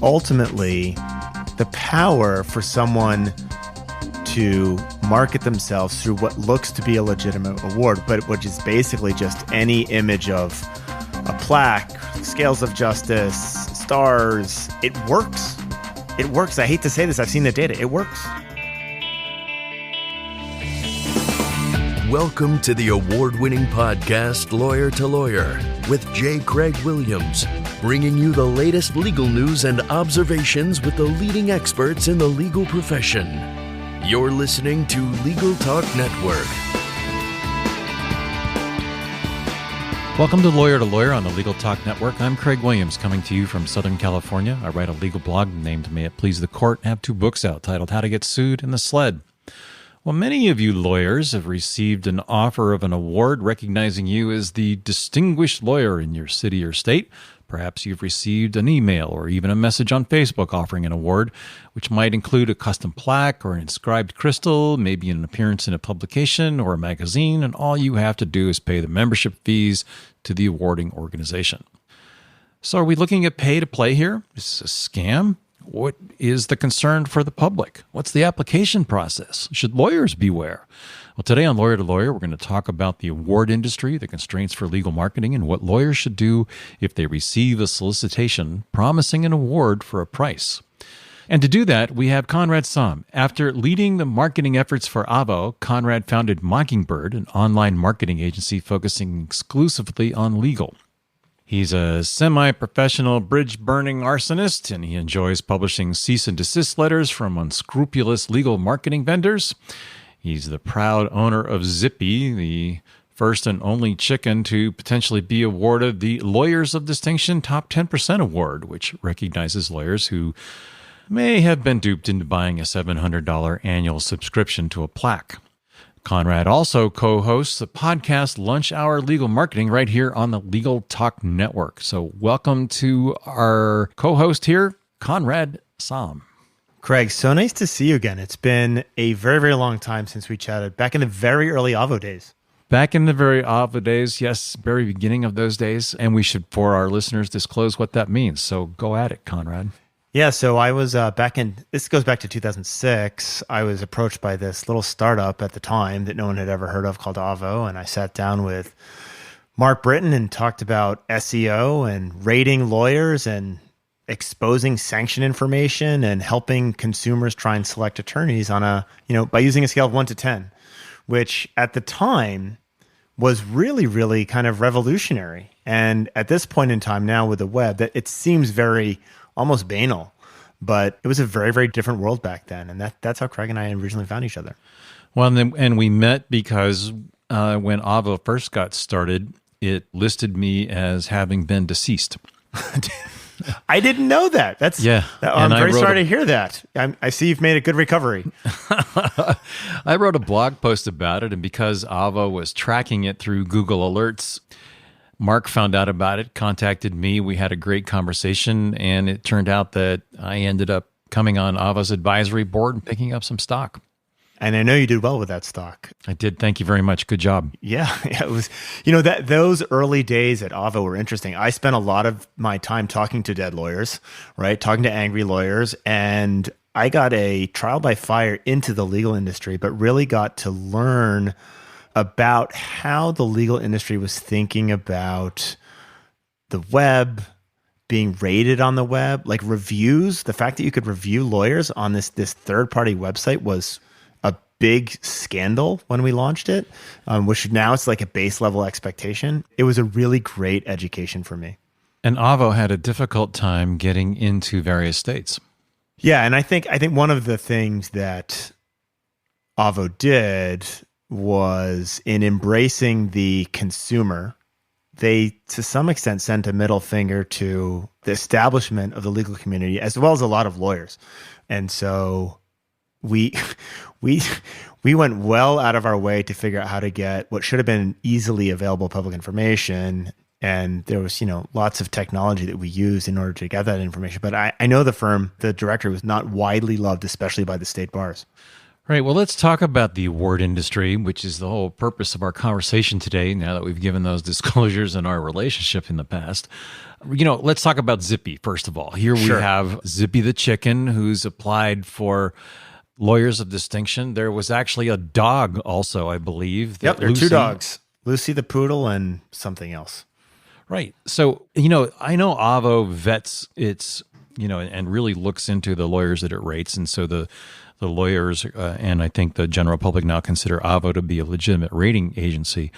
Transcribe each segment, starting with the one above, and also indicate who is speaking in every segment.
Speaker 1: ultimately the power for someone to market themselves through what looks to be a legitimate award, but which is basically just any image of a plaque, scales of justice, stars. It works. It works. I hate to say this. I've seen the data. It works.
Speaker 2: Welcome to the award-winning podcast, Lawyer to Lawyer, with J. Craig Williams, bringing you the latest legal news and observations with the leading experts in the legal profession. You're listening to Legal Talk Network.
Speaker 3: Welcome to Lawyer on the Legal Talk Network. I'm Craig Williams, coming to you from Southern California. I write a legal blog named May It Please the Court and have 2 books out titled How to Get Sued and The Sled. Well, many of you lawyers have received an offer of an award recognizing you as the distinguished lawyer in your city or state. Perhaps you've received an email or even a message on Facebook offering an award, which might include a custom plaque or an inscribed crystal, maybe an appearance in a publication or a magazine, and all you have to do is pay the membership fees to the awarding organization. So are we looking at pay to play here? Is this a scam? What is the concern for the public? What's the application process? Should lawyers beware? Well, today on Lawyer to Lawyer, we're going to talk about the award industry, the constraints for legal marketing, and what lawyers should do if they receive a solicitation promising an award for a price. And to do that, we have Conrad Saam. After leading the marketing efforts for Avvo, Conrad founded Mockingbird, an online marketing agency focusing exclusively on legal. He's a semi-professional bridge-burning arsonist, and he enjoys publishing cease and desist letters from unscrupulous legal marketing vendors. He's the proud owner of Zippy, the first and only chicken to potentially be awarded the Lawyers of Distinction Top 10% Award, which recognizes lawyers who may have been duped into buying a $700 annual subscription to a plaque. Conrad also co-hosts the podcast Lunch Hour Legal Marketing right here on the Legal Talk Network. So welcome to our co-host here, Conrad Saam.
Speaker 1: Craig, so nice to see you again. It's been a very, very long time since we chatted, back in the very early Avvo days.
Speaker 3: Back in the very Avvo days, yes, very beginning of those days. And we should, for our listeners, disclose what that means. So go at it, Conrad.
Speaker 1: Yeah, so I was this goes back to 2006. I was approached by this little startup at the time that no one had ever heard of called Avvo, and I sat down with Mark Britton and talked about SEO and rating lawyers and exposing sanction information and helping consumers try and select attorneys on by using a scale of 1 to 10, which at the time was really, really kind of revolutionary. And at this point in time now with the web, that it seems very almost banal, but it was a very, very different world back then. And that's how Craig and I originally found each other.
Speaker 3: Well, and we met because when Avvo first got started, it listed me as having been deceased.
Speaker 1: I didn't know that. I'm very sorry to hear that. I see you've made a good recovery.
Speaker 3: I wrote a blog post about it, and because Avvo was tracking it through Google Alerts, Mark found out about it, contacted me. We had a great conversation, and it turned out that I ended up coming on Avvo's advisory board and picking up some stock.
Speaker 1: And I know you did well with that stock.
Speaker 3: I did. Thank you very much. Good job.
Speaker 1: Yeah, it was. Those early days at Avvo were interesting. I spent a lot of my time talking to dead lawyers, right? Talking to angry lawyers, and I got a trial by fire into the legal industry, but really got to learn about how the legal industry was thinking about the web, being rated on the web, like reviews. The fact that you could review lawyers on this third-party website was a big scandal when we launched it, which now it's like a base level expectation. It was a really great education for me.
Speaker 3: And Avvo had a difficult time getting into various states.
Speaker 1: Yeah, and I think one of the things that Avvo did was in embracing the consumer, they to some extent sent a middle finger to the establishment of the legal community as well as a lot of lawyers. And so we went well out of our way to figure out how to get what should have been easily available public information. And there was, lots of technology that we used in order to get that information. But I know the firm, the director was not widely loved, especially by the state bars.
Speaker 3: Right. Well, let's talk about the award industry, which is the whole purpose of our conversation today, now that we've given those disclosures in our relationship in the past. Let's talk about Zippy, first of all. Here we have Zippy the Chicken, who's applied for Lawyers of Distinction. There was actually a dog also, I believe.
Speaker 1: Yep, there are two dogs, Lucy the poodle and something else.
Speaker 3: Right. So, I know Avvo vets its, and really looks into the lawyers that it rates. And so the lawyers, and I think the general public now consider Avvo to be a legitimate rating agency.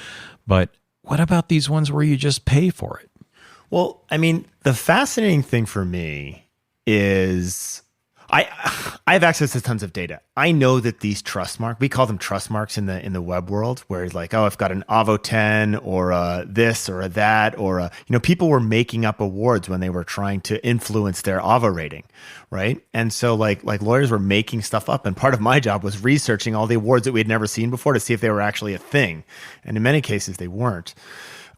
Speaker 3: But what about these ones where you just pay for it?
Speaker 1: Well, I mean, the fascinating thing for me is I have access to tons of data. I know that these trust marks, we call them trust marks in the web world, where it's like, oh, I've got an Avvo 10 or a this or a that, or a, people were making up awards when they were trying to influence their Avvo rating, right? And so like lawyers were making stuff up, and part of my job was researching all the awards that we had never seen before to see if they were actually a thing. And in many cases, they weren't.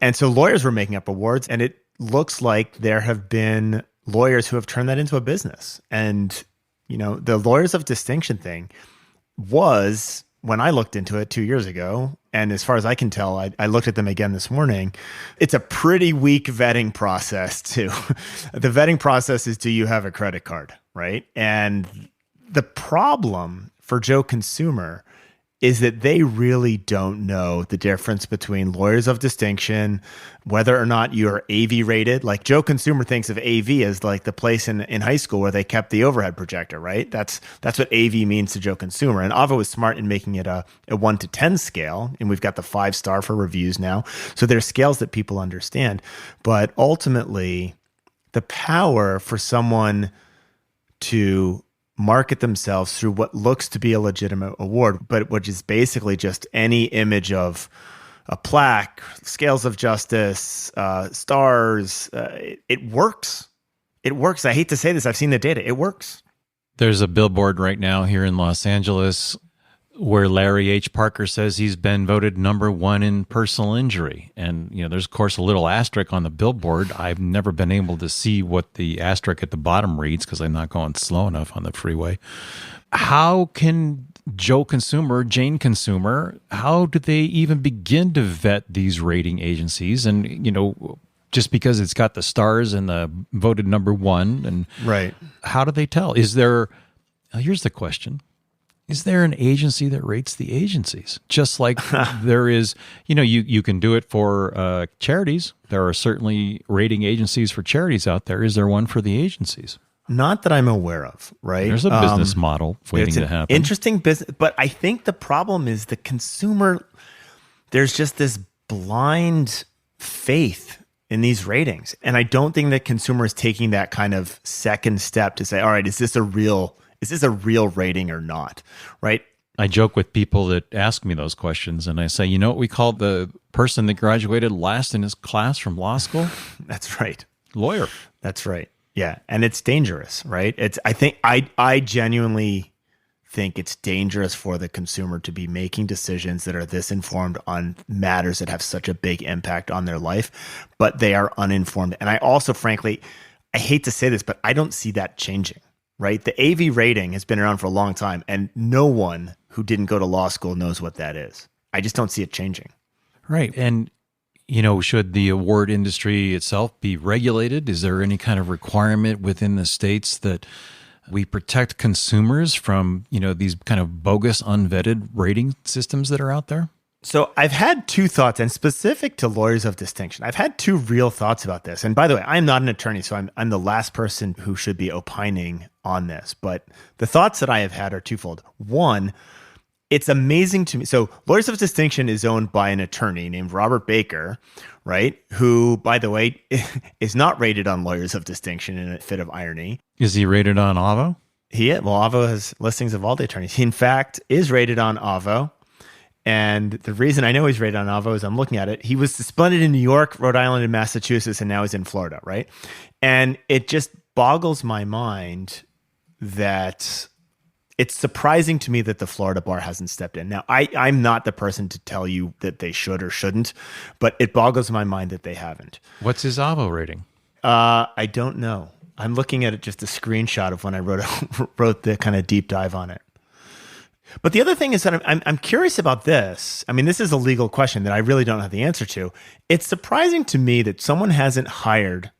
Speaker 1: And so lawyers were making up awards, and it looks like there have been lawyers who have turned that into a business. And the Lawyers of Distinction thing was, when I looked into it 2 years ago, and as far as I can tell, I looked at them again this morning, it's a pretty weak vetting process too. The vetting process is, do you have a credit card, right? And the problem for Joe Consumer is that they really don't know the difference between Lawyers of Distinction, whether or not you're AV rated. Like Joe Consumer thinks of AV as like the place in high school where they kept the overhead projector, right? That's what AV means to Joe Consumer. And Avvo was smart in making it a 1 to 10 scale. And we've got the 5-star for reviews now. So there's scales that people understand. But ultimately, the power for someone to market themselves through what looks to be a legitimate award, but which is basically just any image of a plaque, scales of justice, stars. It works. It works. I hate to say this. I've seen the data. It works.
Speaker 3: There's a billboard right now here in Los Angeles where Larry H. Parker says he's been voted #1 in personal injury. And, there's, of course, a little asterisk on the billboard. I've never been able to see what the asterisk at the bottom reads because I'm not going slow enough on the freeway. How can Jane Consumer, how do they even begin to vet these rating agencies? And, just because it's got the stars and the voted #1, and
Speaker 1: right,
Speaker 3: how do they tell? Here's the question. Is there an agency that rates the agencies? Just like there is, you can do it for charities. There are certainly rating agencies for charities out there. Is there one for the agencies?
Speaker 1: Not that I'm aware of, right?
Speaker 3: There's a business model waiting to happen.
Speaker 1: Interesting business, but I think the problem is the consumer, there's just this blind faith in these ratings. And I don't think that consumer is taking that kind of second step to say, all right, is this a real rating or not, right?
Speaker 3: I joke with people that ask me those questions, and I say, you know what we call the person that graduated last in his class from law school?
Speaker 1: That's right.
Speaker 3: Lawyer.
Speaker 1: That's right. Yeah. And it's dangerous, right? I genuinely think it's dangerous for the consumer to be making decisions that are this informed on matters that have such a big impact on their life, but they are uninformed. And I also, frankly, I hate to say this, but I don't see that changing. Right? The AV rating has been around for a long time, and no one who didn't go to law school knows what that is. I just don't see it changing.
Speaker 3: Right. And, should the award industry itself be regulated? Is there any kind of requirement within the states that we protect consumers from, these kind of bogus, unvetted rating systems that are out there?
Speaker 1: So I've had two thoughts, and specific to Lawyers of Distinction, I've had two real thoughts about this. And by the way, I'm not an attorney, so I'm the last person who should be opining on this. But the thoughts that I have had are twofold. One, it's amazing to me. So Lawyers of Distinction is owned by an attorney named Robert Baker, right? Who, by the way, is not rated on Lawyers of Distinction in a fit of irony.
Speaker 3: Is he rated on Avvo?
Speaker 1: Avvo has listings of all the attorneys. He, in fact, is rated on Avvo. And the reason I know he's rated on Avvo is I'm looking at it. He was suspended in New York, Rhode Island, and Massachusetts, and now he's in Florida, right? And it just boggles my mind that it's surprising to me that the Florida bar hasn't stepped in. Now, I'm not the person to tell you that they should or shouldn't, but it boggles my mind that they haven't.
Speaker 3: What's his Avvo rating?
Speaker 1: I don't know. I'm looking at it, just a screenshot of when I wrote the kind of deep dive on it. But the other thing is that I'm curious about this. I mean, this is a legal question that I really don't have the answer to. It's surprising to me that someone hasn't hired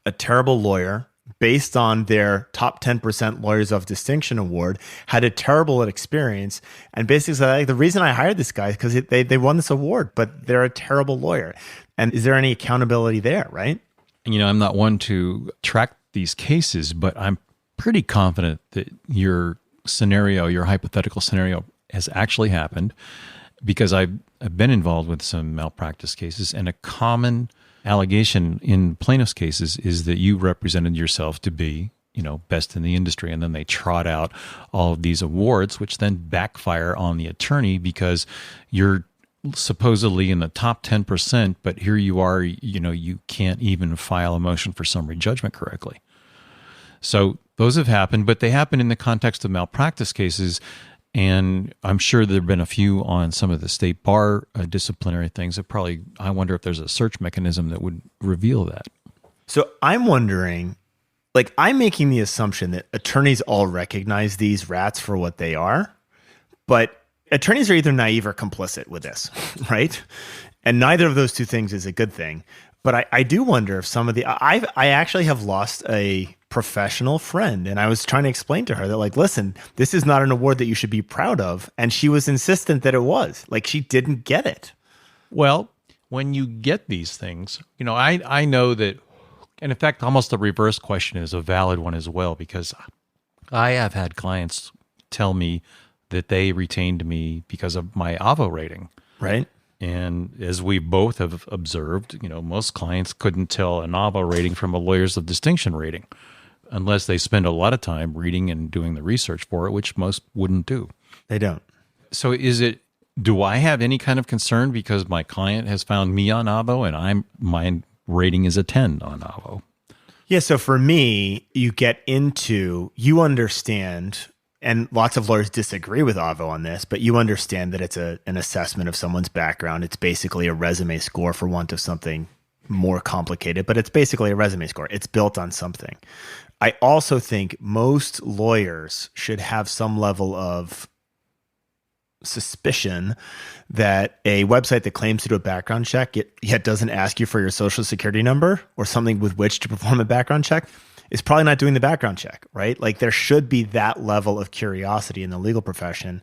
Speaker 1: a terrible lawyer based on their top 10% Lawyers of Distinction award, had a terrible experience, and basically said, like, the reason I hired this guy is because they won this award, but they're a terrible lawyer. And is there any accountability there, right?
Speaker 3: I'm not one to track these cases, but I'm pretty confident that your hypothetical scenario has actually happened, because I've been involved with some malpractice cases, and a common allegation in plaintiffs' cases is that you represented yourself to be, best in the industry, and then they trot out all of these awards, which then backfire on the attorney because you're supposedly in the top 10%, but here you are, you can't even file a motion for summary judgment correctly. So those have happened, but they happen in the context of malpractice cases. And I'm sure there have been a few on some of the state bar disciplinary things that I wonder if there's a search mechanism that would reveal that.
Speaker 1: So I'm wondering, I'm making the assumption that attorneys all recognize these rats for what they are, but attorneys are either naive or complicit with this, right? And neither of those two things is a good thing. But I do wonder if some of I actually have lost a professional friend, and I was trying to explain to her that, listen, this is not an award that you should be proud of. And she was insistent that it was. She didn't get it.
Speaker 3: Well, when you get these things, I know that, and in fact, almost the reverse question is a valid one as well, because I have had clients tell me that they retained me because of my AVO rating.
Speaker 1: Right.
Speaker 3: And as we both have observed, most clients couldn't tell an AVO rating from a Lawyers of Distinction rating unless they spend a lot of time reading and doing the research for it, which most wouldn't do.
Speaker 1: They don't.
Speaker 3: So do I have any kind of concern because my client has found me on AVO and my rating is a 10 on AVO?
Speaker 1: Yeah, so for me, you understand, and lots of lawyers disagree with AVO on this, but you understand that it's an assessment of someone's background. It's basically a resume score, for want of something more complicated, but it's basically a resume score. It's built on something. I also think most lawyers should have some level of suspicion that a website that claims to do a background check yet doesn't ask you for your social security number or something with which to perform a background check is probably not doing the background check, right? There should be that level of curiosity in the legal profession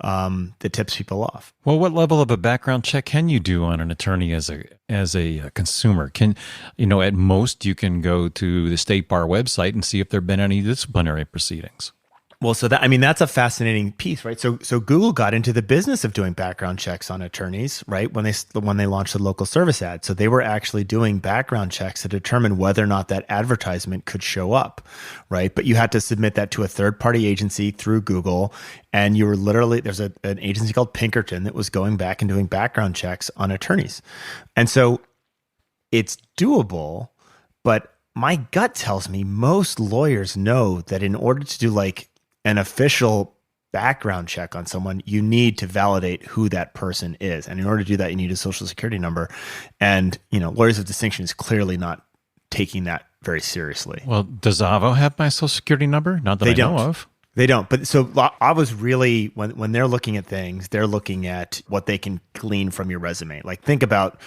Speaker 1: that tips people off.
Speaker 3: Well, what level of a background check can you do on an attorney as a consumer? At most you can go to the state bar website and see if there have been any disciplinary proceedings.
Speaker 1: Well, so that's a fascinating piece, right? So Google got into the business of doing background checks on attorneys, right? When they launched the local service ad. So they were actually doing background checks to determine whether or not that advertisement could show up, right? But you had to submit that to a third-party agency through Google, and you were there's an agency called Pinkerton that was going back and doing background checks on attorneys. And so it's doable, but my gut tells me most lawyers know that in order to do an official background check on someone, you need to validate who that person is. And in order to do that, you need a social security number. And, Lawyers of Distinction is clearly not taking that very seriously.
Speaker 3: Well, does AVO have my social security number? Not that I know of.
Speaker 1: They don't. But so I was really, when they're looking at things, they're looking at what they can glean from your resume. Think about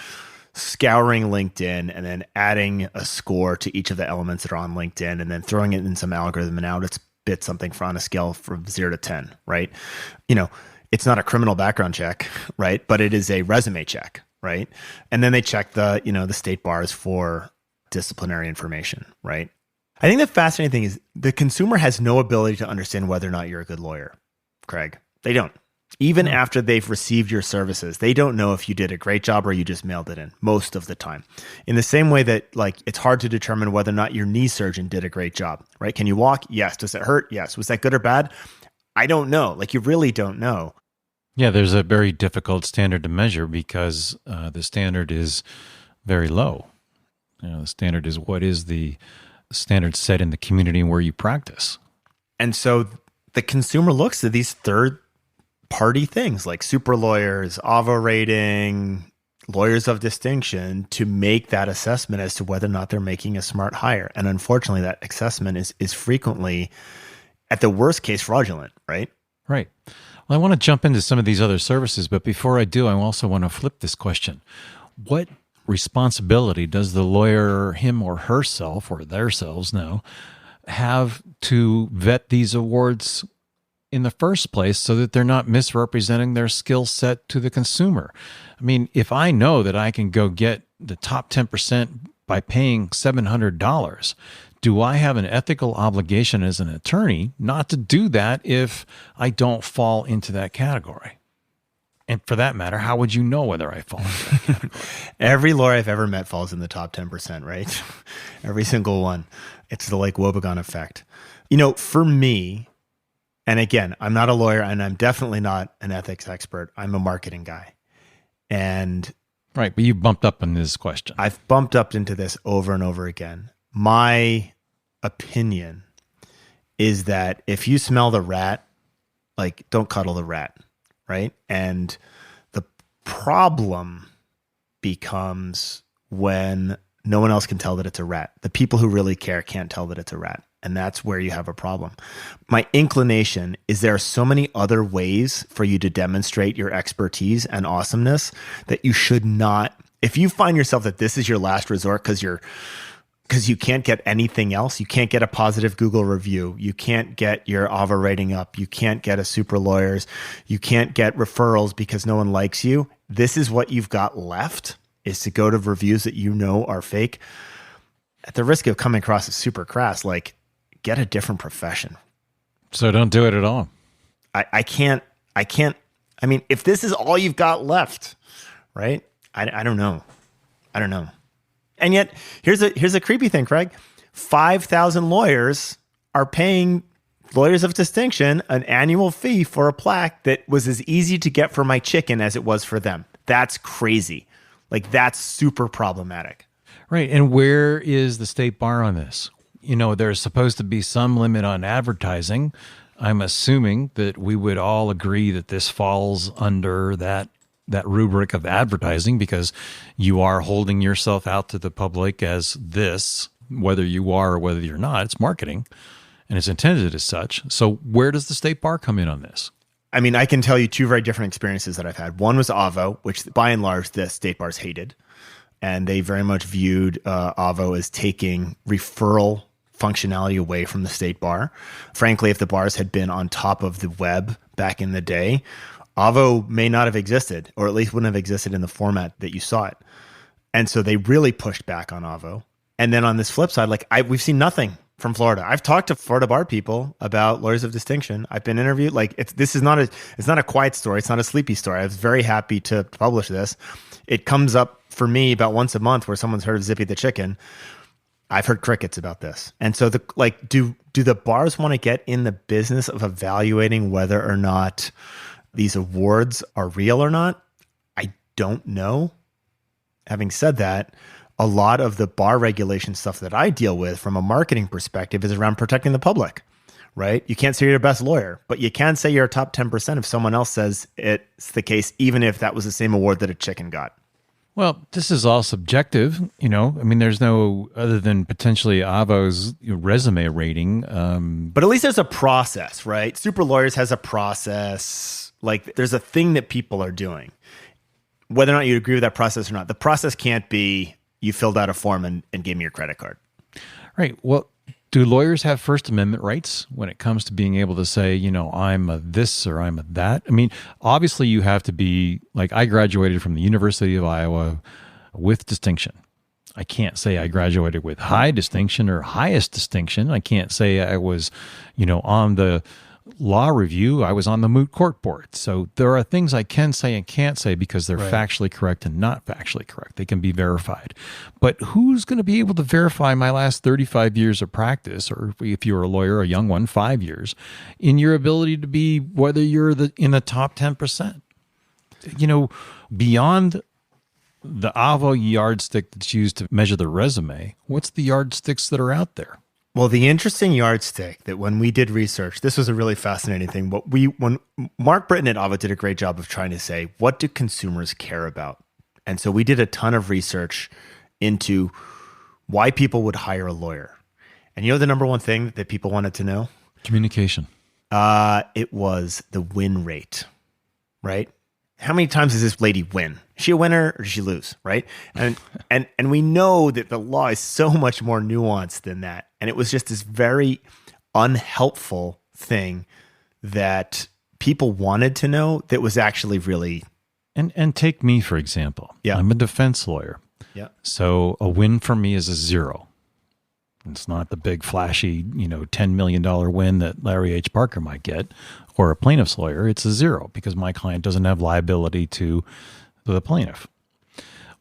Speaker 1: scouring LinkedIn and then adding a score to each of the elements that are on LinkedIn and then throwing it in some algorithm, and out it's bit something on a scale from 0 to 10, right? It's not a criminal background check, right? But it is a resume check, right? And then they check the state bars for disciplinary information, right? I think the fascinating thing is the consumer has no ability to understand whether or not you're a good lawyer, Craig. They don't. Even after they've received your services, they don't know if you did a great job or you just mailed it in most of the time. In the same way that it's hard to determine whether or not your knee surgeon did a great job, right? Can you walk? Yes. Does it hurt? Yes. Was that good or bad? I don't know. You really don't know.
Speaker 3: Yeah, there's a very difficult standard to measure because the standard is very low. The standard is what is the standard set in the community where you practice.
Speaker 1: And so the consumer looks at these third-party things like super lawyers, AVO rating, Lawyers of Distinction to make that assessment as to whether or not they're making a smart hire. And unfortunately, that assessment is frequently, at the worst case, fraudulent, right?
Speaker 3: Right. Well, I want to jump into some of these other services, but before I do, I also want to flip this question. What responsibility does the lawyer, him or herself, or theirselves now, have to vet these awards in the first place so that they're not misrepresenting their skill set to the consumer? I mean, if I know that I can go get the top 10% by paying $700, do I have an ethical obligation as an attorney not to do that if I don't fall into that category? And for that matter, how would you know whether I fall into that category?
Speaker 1: Every lawyer I've ever met falls in the top 10%, right? Every single one. It's the Lake Wobegon effect. For me, and again, I'm not a lawyer and I'm definitely not an ethics expert. I'm a marketing guy. And
Speaker 3: right, but you bumped up on this question.
Speaker 1: I've bumped up into this over and over again. My opinion is that if you smell the rat, don't cuddle the rat, right? And the problem becomes when no one else can tell that it's a rat. The people who really care can't tell that it's a rat. And that's where you have a problem. My inclination is there are so many other ways for you to demonstrate your expertise and awesomeness that you should not, if you find yourself that this is your last resort because you can't get anything else, you can't get a positive Google review, you can't get your AVA rating up, you can't get a super lawyers, you can't get referrals because no one likes you, this is what you've got left, is to go to reviews that you know are fake. At the risk of coming across as super crass, get a different profession.
Speaker 3: So don't do it at all.
Speaker 1: I can't, I mean, if this is all you've got left, right? I don't know. And yet here's a creepy thing, Craig. 5,000 lawyers are paying lawyers of distinction an annual fee for a plaque that was as easy to get for my chicken as it was for them. That's crazy. That's super problematic.
Speaker 3: Right. And where is the state bar on this? There's supposed to be some limit on advertising. I'm assuming that we would all agree that this falls under that rubric of advertising because you are holding yourself out to the public as this, whether you are or whether you're not. It's marketing, and it's intended as such. So where does the state bar come in on this?
Speaker 1: I mean, I can tell you two very different experiences that I've had. One was AVO, which by and large the state bars hated, and they very much viewed AVO as taking referral functionality away from the state bar. Frankly, if the bars had been on top of the web back in the day, AVO may not have existed, or at least wouldn't have existed in the format that you saw it. And so they really pushed back on AVO. And then on this flip side, we've seen nothing from Florida. I've talked to Florida bar people about lawyers of distinction. I've been interviewed. It's not a quiet story. It's not a sleepy story. I was very happy to publish this. It comes up for me about once a month where someone's heard of Zippy the Chicken. I've heard crickets about this. And so do the bars want to get in the business of evaluating whether or not these awards are real or not? I don't know. Having said that, a lot of the bar regulation stuff that I deal with from a marketing perspective is around protecting the public, right? You can't say you're your best lawyer, but you can say you're a top 10% if someone else says it's the case, even if that was the same award that a chicken got.
Speaker 3: Well, this is all subjective, I mean, there's no other than potentially AVO's resume rating.
Speaker 1: But at least there's a process, right? Super Lawyers has a process. There's a thing that people are doing. Whether or not you agree with that process or not, the process can't be you filled out a form and gave me your credit card.
Speaker 3: Right. Well, do lawyers have First Amendment rights when it comes to being able to say, I'm a this or I'm a that? I mean, obviously you have to be I graduated from the University of Iowa with distinction. I can't say I graduated with high distinction or highest distinction. I can't say I was, on the law review. I was on the moot court board. So there are things I can say and can't say because they're
Speaker 1: right.
Speaker 3: Factually correct and not factually correct. They can be verified. But who's going to be able to verify my last 35 years of practice, or if you're a lawyer, a young one, 5 years, in your ability to be, whether you're in the top 10%? Beyond the AVO yardstick that's used to measure the resume, what's the yardsticks that are out there?
Speaker 1: Well, the interesting yardstick that when we did research, this was a really fascinating thing. When Mark Britton at AVA did a great job of trying to say, what do consumers care about? And so we did a ton of research into why people would hire a lawyer. And the number one thing that people wanted to know?
Speaker 3: Communication.
Speaker 1: It was the win rate, right? How many times does this lady win? Is she a winner or does she lose, right? And we know that the law is so much more nuanced than that. And it was just this very unhelpful thing that people wanted to know that was actually really...
Speaker 3: And take me, for example.
Speaker 1: Yeah.
Speaker 3: I'm a defense lawyer.
Speaker 1: Yeah.
Speaker 3: So a win for me is a 0. It's not the big flashy, $10 million win that Larry H. Parker might get, or a plaintiff's lawyer. It's a 0 because my client doesn't have liability to the plaintiff.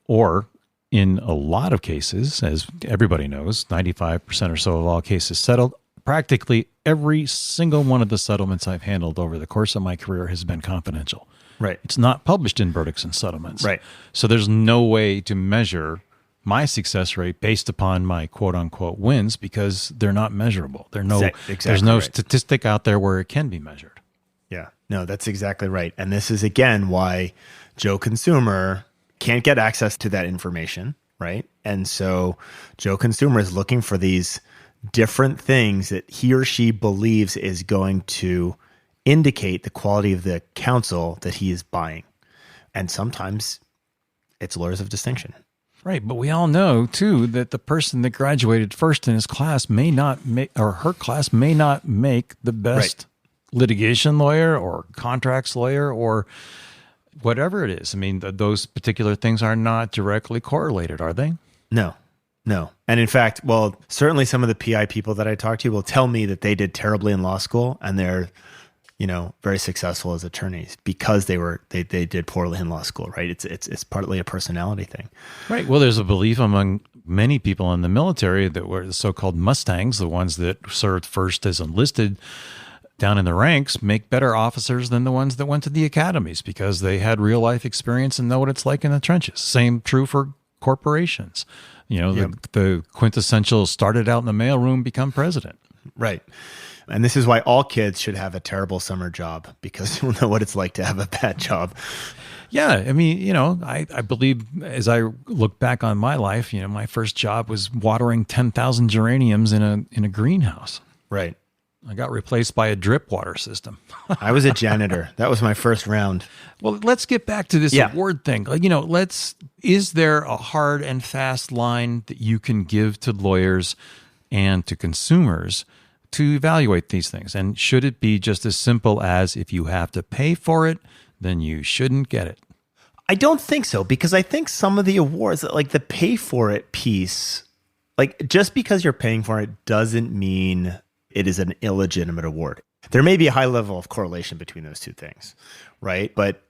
Speaker 3: Or in a lot of cases, as everybody knows, 95% or so of all cases settled. Practically every single one of the settlements I've handled over the course of my career has been confidential.
Speaker 1: Right.
Speaker 3: It's not published in verdicts and settlements.
Speaker 1: Right.
Speaker 3: So there's no way to measure my success rate based upon my quote unquote wins because they're not measurable. There's no statistic out there where it can be measured.
Speaker 1: Yeah, no, that's exactly right. And this is again why Joe Consumer can't get access to that information, right? And so Joe Consumer is looking for these different things that he or she believes is going to indicate the quality of the counsel that he is buying. And sometimes it's lawyers of distinction.
Speaker 3: Right. But we all know, too, that the person that graduated first in his class may not make, or her class may not make the best litigation lawyer or contracts lawyer or whatever it is. I mean, those particular things are not directly correlated, are they?
Speaker 1: No. And in fact, well, certainly some of the PI people that I talk to will tell me that they did terribly in law school and they're, very successful as attorneys because they did poorly in law school, right? It's partly a personality thing.
Speaker 3: Right. Well, there's a belief among many people in the military that were the so-called Mustangs, the ones that served first as enlisted down in the ranks, make better officers than the ones that went to the academies because they had real life experience and know what it's like in the trenches. Same true for corporations. The quintessential started out in the mailroom, become president.
Speaker 1: Right. And this is why all kids should have a terrible summer job because you'll know what it's like to have a bad job.
Speaker 3: Yeah. I mean, I believe as I look back on my life, my first job was watering 10,000 geraniums in a greenhouse.
Speaker 1: Right.
Speaker 3: I got replaced by a drip water system.
Speaker 1: I was a janitor. That was my first round.
Speaker 3: Well, let's get back to this award thing. Is there a hard and fast line that you can give to lawyers and to consumers to evaluate these things? And should it be just as simple as if you have to pay for it, then you shouldn't get it?
Speaker 1: I don't think so, because I think some of the awards, like the pay for it piece, like just because you're paying for it doesn't mean it is an illegitimate award. There may be a high level of correlation between those two things, right? But,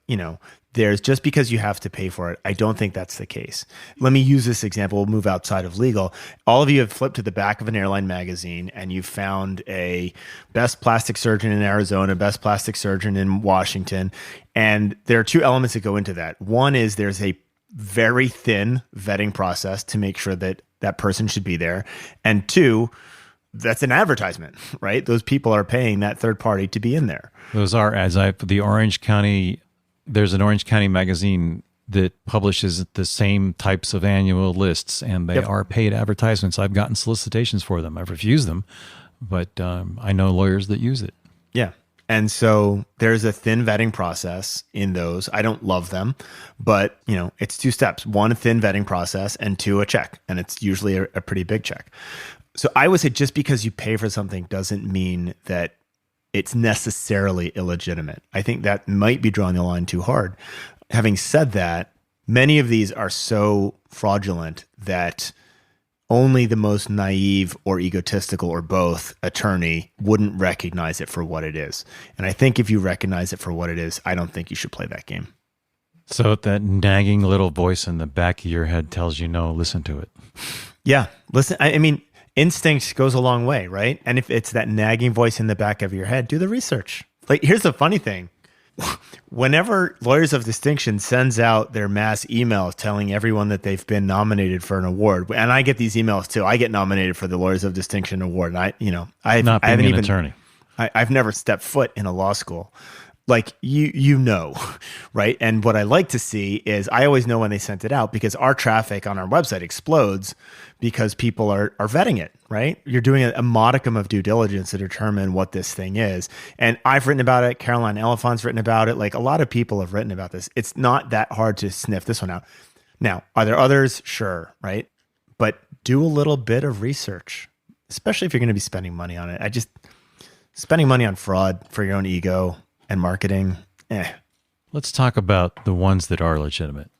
Speaker 1: there's just because you have to pay for it, I don't think that's the case. Let me use this example. We'll move outside of legal. All of you have flipped to the back of an airline magazine and you found a best plastic surgeon in Arizona, best plastic surgeon in Washington. And there are two elements that go into that. One is there's a very thin vetting process to make sure that that person should be there. And two, that's an advertisement, right? Those people are paying that third party to be in there.
Speaker 3: Those are ads. There's an Orange County magazine that publishes the same types of annual lists, and they are paid advertisements. I've gotten solicitations for them. I've refused them, but I know lawyers that use it. Yeah.
Speaker 1: And so there's a thin vetting process in those. I don't love them, but it's two steps. One, a thin vetting process, and two, a check. And it's usually a pretty big check. So I would say just because you pay for something doesn't mean that it's necessarily illegitimate. I think that might be drawing the line too hard. Having said that, many of these are so fraudulent that only the most naive or egotistical or both attorney wouldn't recognize it for what it is. And I think if you recognize it for what it is, I don't think you should play that game.
Speaker 3: So that nagging little voice in the back of your head tells you no, listen to it.
Speaker 1: Yeah, listen. I mean, instinct goes a long way, right? And if it's that nagging voice in the back of your head, do the research. Like, here's the funny thing. Whenever Lawyers of Distinction sends out their mass emails telling everyone that they've been nominated for an award, and I get these emails too. I get nominated for the Lawyers of Distinction award. And I've never stepped foot in a law school. like you know, right? And what I like to see is I always know when they sent it out because our traffic on our website explodes because people are vetting it, right? You're doing a modicum of due diligence to determine what this thing is. And I've written about it. Caroline Elephant's written about it. Like a lot of people have written about this. It's not that hard to sniff this one out. Now, are there others? Sure, right? But do a little bit of research, especially if you're going to be spending money on it. Spending money on fraud for your own ego and marketing,
Speaker 3: Let's talk about the ones that are legitimate.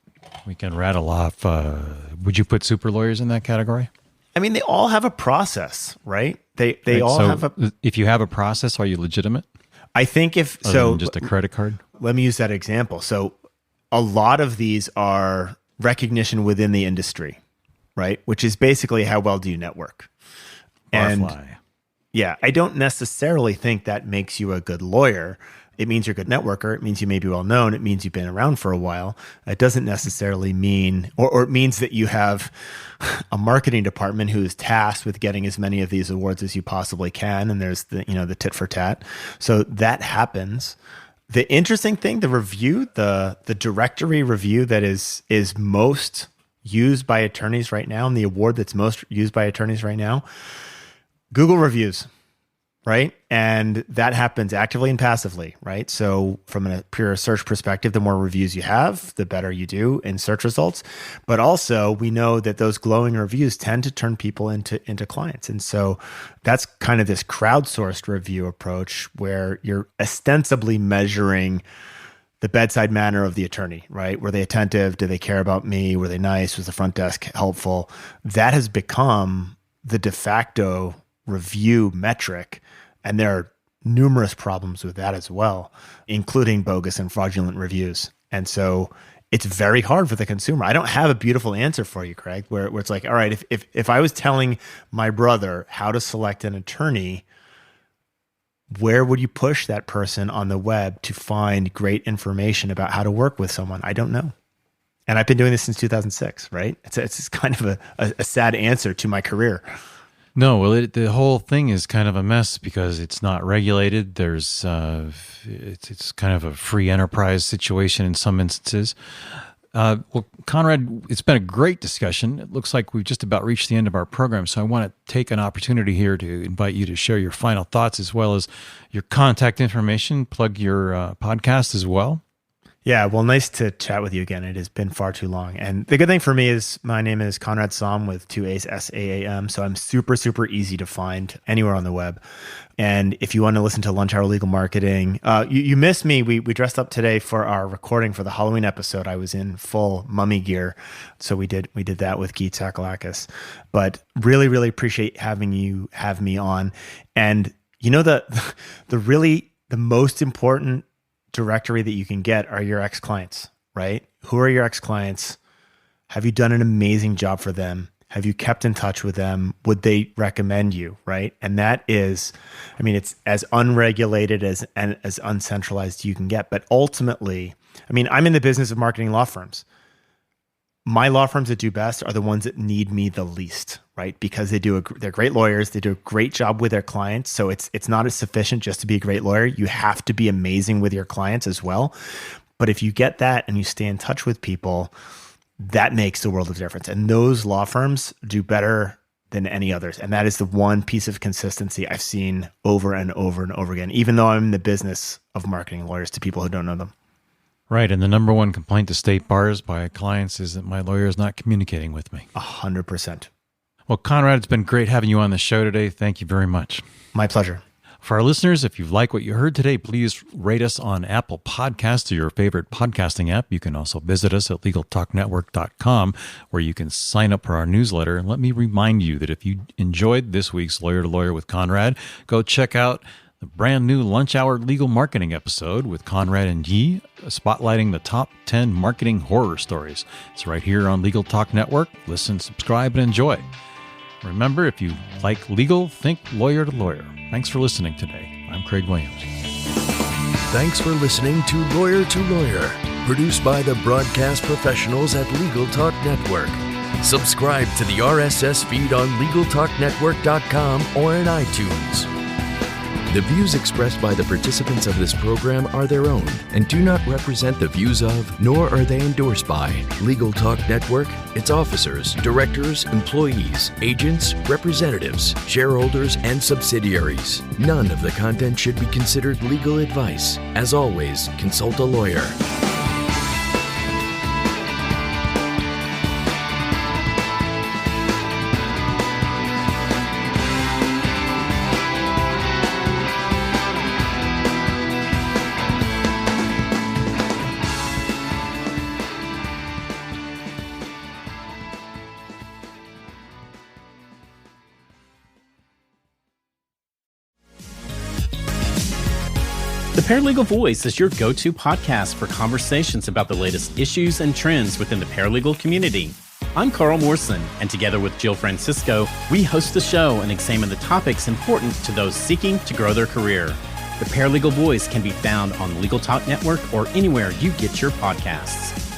Speaker 3: We can rattle off. Would you put super lawyers in that category?
Speaker 1: I mean, they all have a process, right? They
Speaker 3: Right,
Speaker 1: all
Speaker 3: so
Speaker 1: have a.
Speaker 3: If you have a process, are you legitimate?
Speaker 1: I think if
Speaker 3: Other
Speaker 1: so,
Speaker 3: than just a credit card.
Speaker 1: let me use that example. So, a lot of these are recognition within the industry, right? Which is basically how well do you network?
Speaker 3: Barfly.
Speaker 1: Yeah, I don't necessarily think that makes you a good lawyer. It means you're a good networker. It means you may be well known. It means you've been around for a while. It doesn't necessarily mean, or it means that you have a marketing department who is tasked with getting as many of these awards as you possibly can. And there's the tit for tat. So that happens. The interesting thing, the review, the directory review that is most used by attorneys right now, and the award that's most used by attorneys right now, Google reviews, right? And that happens actively and passively, right? So from a pure search perspective, the more reviews you have, the better you do in search results. But also we know that those glowing reviews tend to turn people into clients. And so that's kind of this crowdsourced review approach where you're ostensibly measuring the bedside manner of the attorney, right? Were they attentive? Did they care about me? Were they nice? Was the front desk helpful? That has become the de facto review metric. And there are numerous problems with that as well, including bogus and fraudulent reviews. And so it's very hard for the consumer. I don't have a beautiful answer for you, Craig, where it's like, all right, if I was telling my brother how to select an attorney, where would you push that person on the web to find great information about how to work with someone? I don't know. And I've been doing this since 2006, right? It's kind of a sad answer to my career.
Speaker 3: No, well, the whole thing is kind of a mess because it's not regulated. There's it's kind of a free enterprise situation in some instances. Well, Conrad, it's been a great discussion. It looks like we've just about reached the end of our program, so I want to take an opportunity here to invite you to share your final thoughts as well as your contact information. Plug your podcast as well.
Speaker 1: Yeah, well, nice to chat with you again. It has been far too long. And the good thing for me is my name is Conrad Saam with 2 A's, S-A-A-M. So I'm super, super easy to find anywhere on the web. And if you want to listen to Lunch Hour Legal Marketing, you missed me. We dressed up today for our recording for the Halloween episode. I was in full mummy gear. So we did that with Geet Sakalakis. But really, really appreciate having you have me on. And you know, the most important directory that you can get are your ex-clients, right? Who are your ex-clients? Have you done an amazing job for them? Have you kept in touch with them? Would they recommend you, right? And that is, I mean, it's as unregulated as uncentralized you can get. But ultimately, I mean, I'm in the business of marketing law firms. My law firms that do best are the ones that need me the least, right? Because they're great lawyers. They do a great job with their clients. So it's not as sufficient just to be a great lawyer. You have to be amazing with your clients as well. But if you get that and you stay in touch with people, that makes the world of difference. And those law firms do better than any others. And that is the one piece of consistency I've seen over and over and over again, even though I'm in the business of marketing lawyers to people who don't know them.
Speaker 3: Right. And the number one complaint to state bars by clients is that my lawyer is not communicating with me.
Speaker 1: 100%.
Speaker 3: Well, Conrad, it's been great having you on the show today. Thank you very much.
Speaker 1: My pleasure.
Speaker 3: For our listeners, if you like what you heard today, please rate us on Apple Podcasts or your favorite podcasting app. You can also visit us at LegalTalkNetwork.com, where you can sign up for our newsletter. And let me remind you that if you enjoyed this week's Lawyer to Lawyer with Conrad, go check out the brand new Lunch Hour Legal Marketing episode with Conrad and Yi, spotlighting the top 10 marketing horror stories. It's right here on Legal Talk Network. Listen, subscribe, and enjoy. Remember, if you like legal, think Lawyer to Lawyer. Thanks for listening today. I'm Craig Williams.
Speaker 2: Thanks for listening to Lawyer, produced by the broadcast professionals at Legal Talk Network. Subscribe to the RSS feed on LegalTalkNetwork.com or in iTunes. The views expressed by the participants of this program are their own and do not represent the views of, nor are they endorsed by, Legal Talk Network, its officers, directors, employees, agents, representatives, shareholders, and subsidiaries. None of the content should be considered legal advice. As always, consult a lawyer.
Speaker 4: The Paralegal Voice is your go-to podcast for conversations about the latest issues and trends within the paralegal community. I'm Carl Morrison, and together with Jill Francisco, we host the show and examine the topics important to those seeking to grow their career. The Paralegal Voice can be found on Legal Talk Network or anywhere you get your podcasts.